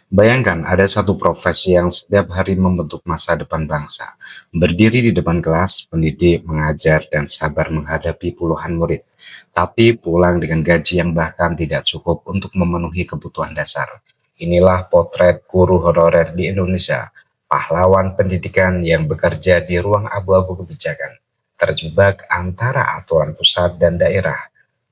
Bayangkan ada satu profesi yang setiap hari membentuk masa depan bangsa. Berdiri di depan kelas, pendidik, mengajar, dan sabar menghadapi puluhan murid. Tapi pulang dengan gaji yang bahkan tidak cukup untuk memenuhi kebutuhan dasar. Inilah potret guru honorer di Indonesia. Pahlawan pendidikan yang bekerja di ruang abu-abu kebijakan. Terjebak antara aturan pusat dan daerah.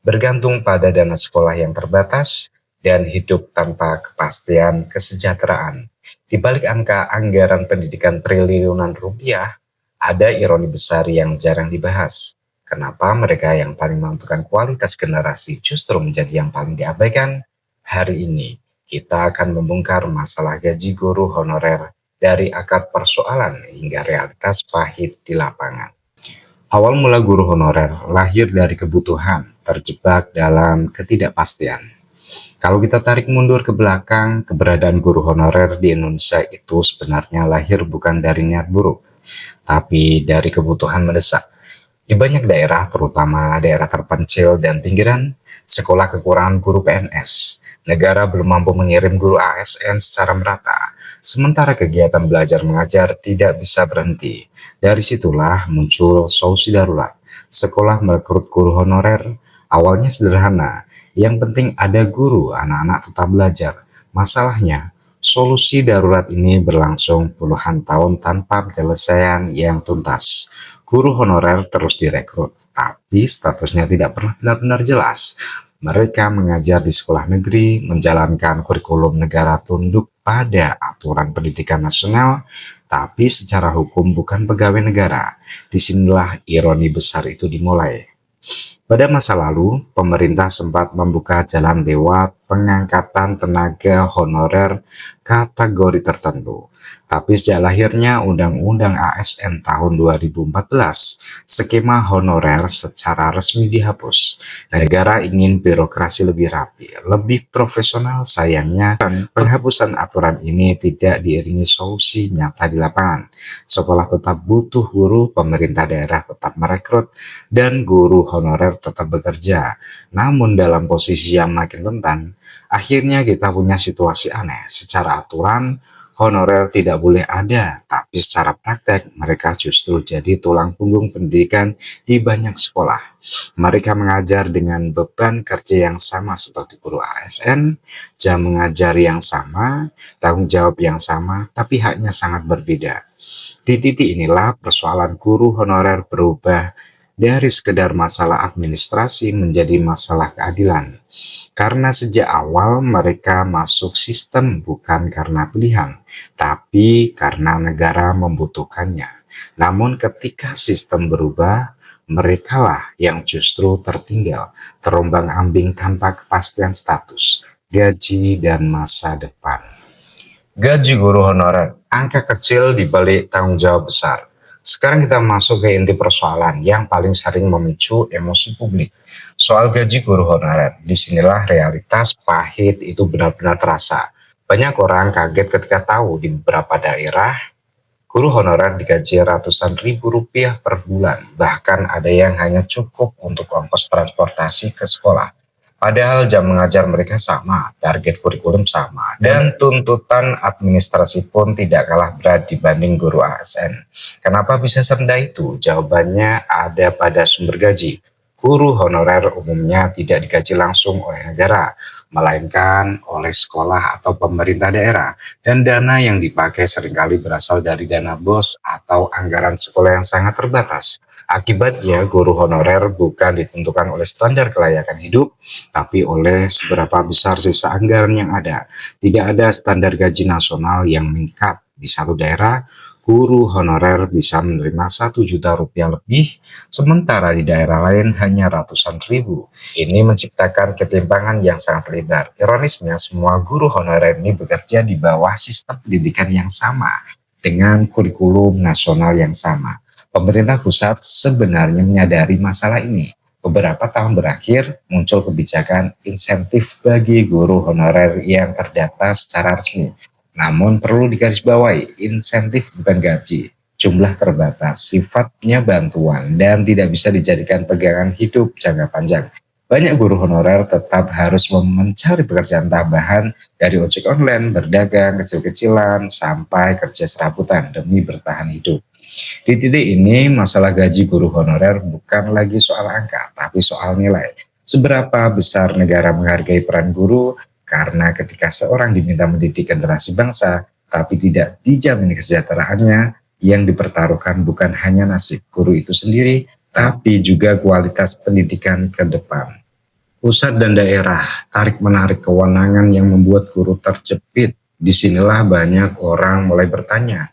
Bergantung pada dana sekolah yang terbatas dan hidup tanpa kepastian kesejahteraan. Di balik angka anggaran pendidikan triliunan rupiah, ada ironi besar yang jarang dibahas. Kenapa mereka yang paling menentukan kualitas generasi justru menjadi yang paling diabaikan? Hari ini, kita akan membongkar masalah gaji guru honorer dari akar persoalan hingga realitas pahit di lapangan. Awal mula guru honorer lahir dari kebutuhan, terjebak dalam ketidakpastian. Kalau kita tarik mundur ke belakang, keberadaan guru honorer di Indonesia itu sebenarnya lahir bukan dari niat buruk, tapi dari kebutuhan mendesak. Di banyak daerah, terutama daerah terpencil dan pinggiran, sekolah kekurangan guru PNS. Negara belum mampu mengirim guru ASN secara merata, sementara kegiatan belajar mengajar tidak bisa berhenti. Dari situlah muncul solusi darurat. Sekolah merekrut guru honorer. Awalnya sederhana, yang penting ada guru, anak-anak tetap belajar. Masalahnya, solusi darurat ini berlangsung puluhan tahun tanpa penyelesaian yang tuntas. Guru honorer terus direkrut, tapi statusnya tidak pernah benar-benar jelas. Mereka mengajar di sekolah negeri, menjalankan kurikulum negara tunduk pada aturan pendidikan nasional, tapi secara hukum bukan pegawai negara. Disinilah ironi besar itu dimulai. Pada masa lalu, pemerintah sempat membuka jalan lewat pengangkatan tenaga honorer kategori tertentu. Tapi sejak lahirnya Undang-Undang ASN tahun 2014, skema honorer secara resmi dihapus. Negara ingin birokrasi lebih rapi, lebih profesional. Sayangnya, penghapusan aturan ini tidak diiringi solusi nyata di lapangan. Sekolah tetap butuh guru, pemerintah daerah tetap merekrut, dan guru honorer tetap bekerja. Namun dalam posisi yang makin rentan, akhirnya kita punya situasi aneh. Secara aturan, honorer tidak boleh ada, tapi secara praktek mereka justru jadi tulang punggung pendidikan di banyak sekolah. Mereka mengajar dengan beban kerja yang sama seperti guru ASN, jam mengajar yang sama, tanggung jawab yang sama, tapi haknya sangat berbeda. Di titik inilah persoalan guru honorer berubah dari sekedar masalah administrasi menjadi masalah keadilan. Karena sejak awal mereka masuk sistem bukan karena pilihan, tapi karena negara membutuhkannya. Namun ketika sistem berubah, merekalah yang justru tertinggal, terombang-ambing tanpa kepastian status, gaji, dan masa depan. Gaji guru honorer, angka kecil di balik tanggung jawab besar. Sekarang kita masuk ke inti persoalan yang paling sering memicu emosi publik. Soal gaji guru honorer, disinilah realitas pahit itu benar-benar terasa. Banyak orang kaget ketika tahu di beberapa daerah, guru honorer digaji ratusan ribu rupiah per bulan. Bahkan ada yang hanya cukup untuk ongkos transportasi ke sekolah. Padahal jam mengajar mereka sama, target kurikulum sama, dan tuntutan administrasi pun tidak kalah berat dibanding guru ASN. Kenapa bisa serendah itu? Jawabannya ada pada sumber gaji. Guru honorer umumnya tidak digaji langsung oleh negara, melainkan oleh sekolah atau pemerintah daerah. Dan dana yang dipakai seringkali berasal dari dana BOS atau anggaran sekolah yang sangat terbatas. Akibatnya, guru honorer bukan ditentukan oleh standar kelayakan hidup, tapi oleh seberapa besar sisa anggaran yang ada. Tidak ada standar gaji nasional yang mengikat. Di satu daerah, guru honorer bisa menerima 1 juta rupiah lebih, sementara di daerah lain hanya ratusan ribu. Ini menciptakan ketimpangan yang sangat lebar. Ironisnya, semua guru honorer ini bekerja di bawah sistem pendidikan yang sama, dengan kurikulum nasional yang sama. Pemerintah pusat sebenarnya menyadari masalah ini. Beberapa tahun berakhir, muncul kebijakan insentif bagi guru honorer yang terdata secara resmi. Namun perlu digarisbawahi, insentif bukan gaji. Jumlah terbatas, sifatnya bantuan, dan tidak bisa dijadikan pegangan hidup jangka panjang. Banyak guru honorer tetap harus mencari pekerjaan tambahan dari ojek online, berdagang kecil-kecilan, sampai kerja serabutan demi bertahan hidup. Di titik ini, masalah gaji guru honorer bukan lagi soal angka, tapi soal nilai. Seberapa besar negara menghargai peran guru, karena ketika seorang diminta mendidik generasi bangsa, tapi tidak dijamin kesejahteraannya, yang dipertaruhkan bukan hanya nasib guru itu sendiri, tapi juga kualitas pendidikan ke depan. Pusat dan daerah tarik-menarik kewenangan yang membuat guru terjepit. Disinilah banyak orang mulai bertanya,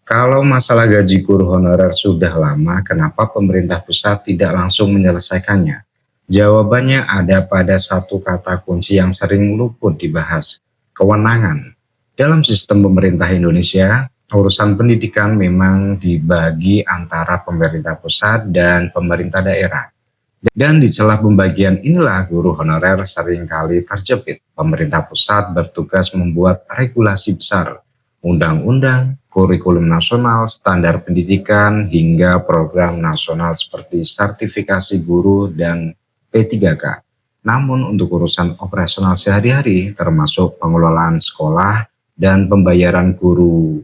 kalau masalah gaji guru honorer sudah lama, kenapa pemerintah pusat tidak langsung menyelesaikannya? Jawabannya ada pada satu kata kunci yang sering luput dibahas, kewenangan. Dalam sistem pemerintah Indonesia, urusan pendidikan memang dibagi antara pemerintah pusat dan pemerintah daerah. Dan di celah pembagian inilah guru honorer seringkali terjepit. Pemerintah pusat bertugas membuat regulasi besar, undang-undang, kurikulum nasional, standar pendidikan, hingga program nasional seperti sertifikasi guru dan P3K. Namun untuk urusan operasional sehari-hari, termasuk pengelolaan sekolah dan pembayaran guru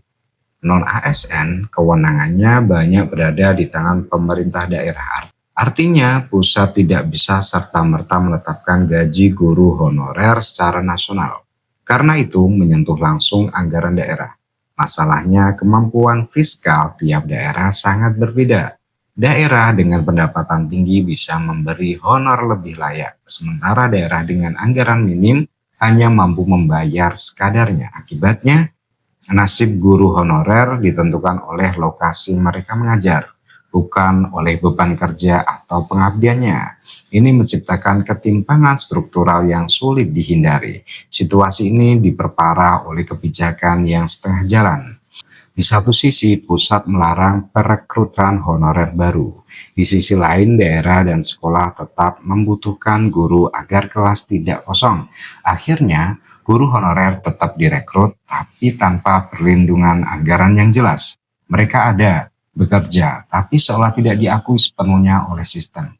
non-ASN, kewenangannya banyak berada di tangan pemerintah daerah. Artinya, pusat tidak bisa serta-merta menetapkan gaji guru honorer secara nasional. Karena itu menyentuh langsung anggaran daerah. Masalahnya, kemampuan fiskal tiap daerah sangat berbeda. Daerah dengan pendapatan tinggi bisa memberi honor lebih layak, sementara daerah dengan anggaran minim hanya mampu membayar sekadarnya. Akibatnya, nasib guru honorer ditentukan oleh lokasi mereka mengajar, bukan oleh beban kerja atau pengabdiannya. Ini menciptakan ketimpangan struktural yang sulit dihindari. Situasi ini diperparah oleh kebijakan yang setengah jalan. Di satu sisi, pusat melarang perekrutan honorer baru. Di sisi lain, daerah dan sekolah tetap membutuhkan guru agar kelas tidak kosong. Akhirnya, guru honorer tetap direkrut, tapi tanpa perlindungan anggaran yang jelas. Mereka ada, bekerja, tapi seolah tidak diakui sepenuhnya oleh sistem.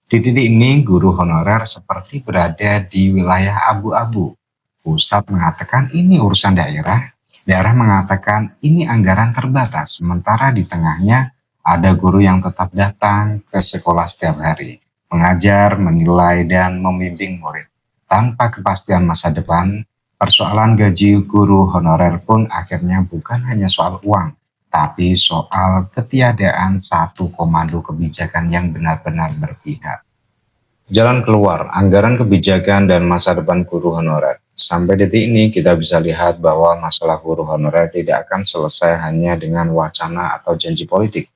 Di titik ini, guru honorer seperti berada di wilayah abu-abu. Pusat mengatakan ini urusan daerah, daerah mengatakan ini anggaran terbatas, sementara di tengahnya ada guru yang tetap datang ke sekolah setiap hari, mengajar, menilai, dan membimbing murid. Tanpa kepastian masa depan, persoalan gaji guru honorer pun akhirnya bukan hanya soal uang, tapi soal ketiadaan satu komando kebijakan yang benar-benar berpihak. Jalan keluar, anggaran kebijakan dan masa depan guru honorer. Sampai detik ini kita bisa lihat bahwa masalah guru honorer tidak akan selesai hanya dengan wacana atau janji politik.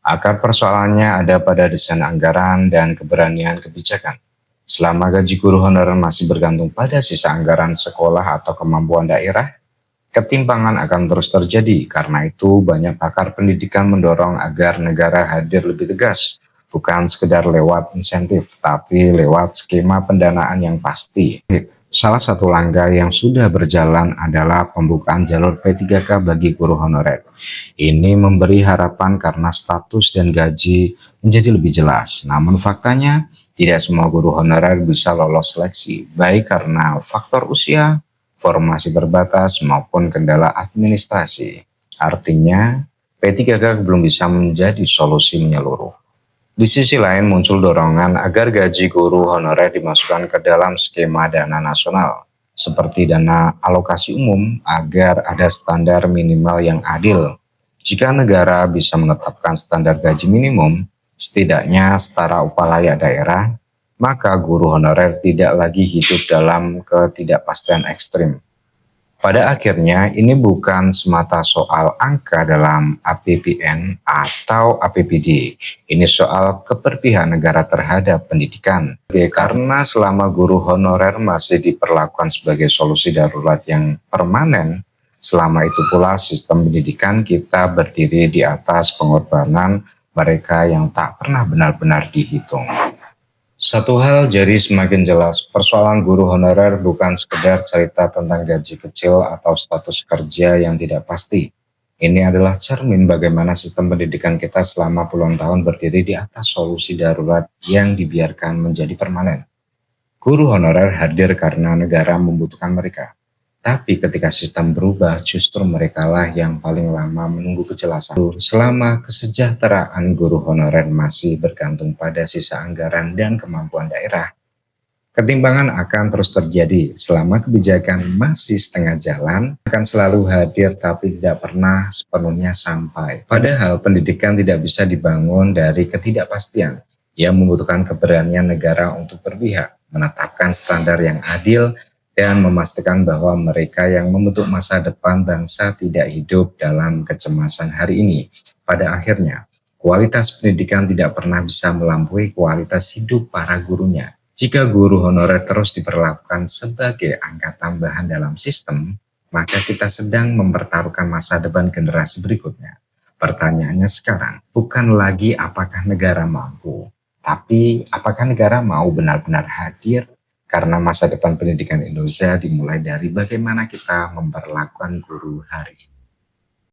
Akar persoalannya ada pada desain anggaran dan keberanian kebijakan. Selama gaji guru honorer masih bergantung pada sisa anggaran sekolah atau kemampuan daerah, ketimpangan akan terus terjadi. Karena itu banyak pakar pendidikan mendorong agar negara hadir lebih tegas, bukan sekedar lewat insentif, tapi lewat skema pendanaan yang pasti. Salah satu langkah yang sudah berjalan adalah pembukaan jalur P3K bagi guru honorer. Ini memberi harapan karena status dan gaji menjadi lebih jelas. Namun faktanya, tidak semua guru honorer bisa lolos seleksi, baik karena faktor usia, formasi terbatas, maupun kendala administrasi. Artinya, P3K belum bisa menjadi solusi menyeluruh. Di sisi lain muncul dorongan agar gaji guru honorer dimasukkan ke dalam skema dana nasional, seperti dana alokasi umum agar ada standar minimal yang adil. Jika negara bisa menetapkan standar gaji minimum, setidaknya setara upah layak daerah, maka guru honorer tidak lagi hidup dalam ketidakpastian ekstrim. Pada akhirnya, ini bukan semata soal angka dalam APBN atau APBD. Ini soal keberpihakan negara terhadap pendidikan. Karena selama guru honorer masih diperlakukan sebagai solusi darurat yang permanen, selama itu pula sistem pendidikan kita berdiri di atas pengorbanan mereka yang tak pernah benar-benar dihitung. Satu hal jadi semakin jelas, persoalan guru honorer bukan sekedar cerita tentang gaji kecil atau status kerja yang tidak pasti. Ini adalah cermin bagaimana sistem pendidikan kita selama puluhan tahun berdiri di atas solusi darurat yang dibiarkan menjadi permanen. Guru honorer hadir karena negara membutuhkan mereka. Tapi ketika sistem berubah, justru merekalah yang paling lama menunggu kejelasan. Selama kesejahteraan guru honorer masih bergantung pada sisa anggaran dan kemampuan daerah, ketimpangan akan terus terjadi. Selama kebijakan masih setengah jalan, akan selalu hadir tapi tidak pernah sepenuhnya sampai. Padahal pendidikan tidak bisa dibangun dari ketidakpastian. Ia membutuhkan keberanian negara untuk berpihak, menetapkan standar yang adil, dan memastikan bahwa mereka yang membentuk masa depan bangsa tidak hidup dalam kecemasan hari ini. Pada akhirnya, kualitas pendidikan tidak pernah bisa melampaui kualitas hidup para gurunya. Jika guru honorer terus diperlakukan sebagai angka tambahan dalam sistem, maka kita sedang mempertaruhkan masa depan generasi berikutnya. Pertanyaannya sekarang, bukan lagi apakah negara mampu, tapi apakah negara mau benar-benar hadir, karena masa depan pendidikan Indonesia dimulai dari bagaimana kita memperlakukan guru hari ini.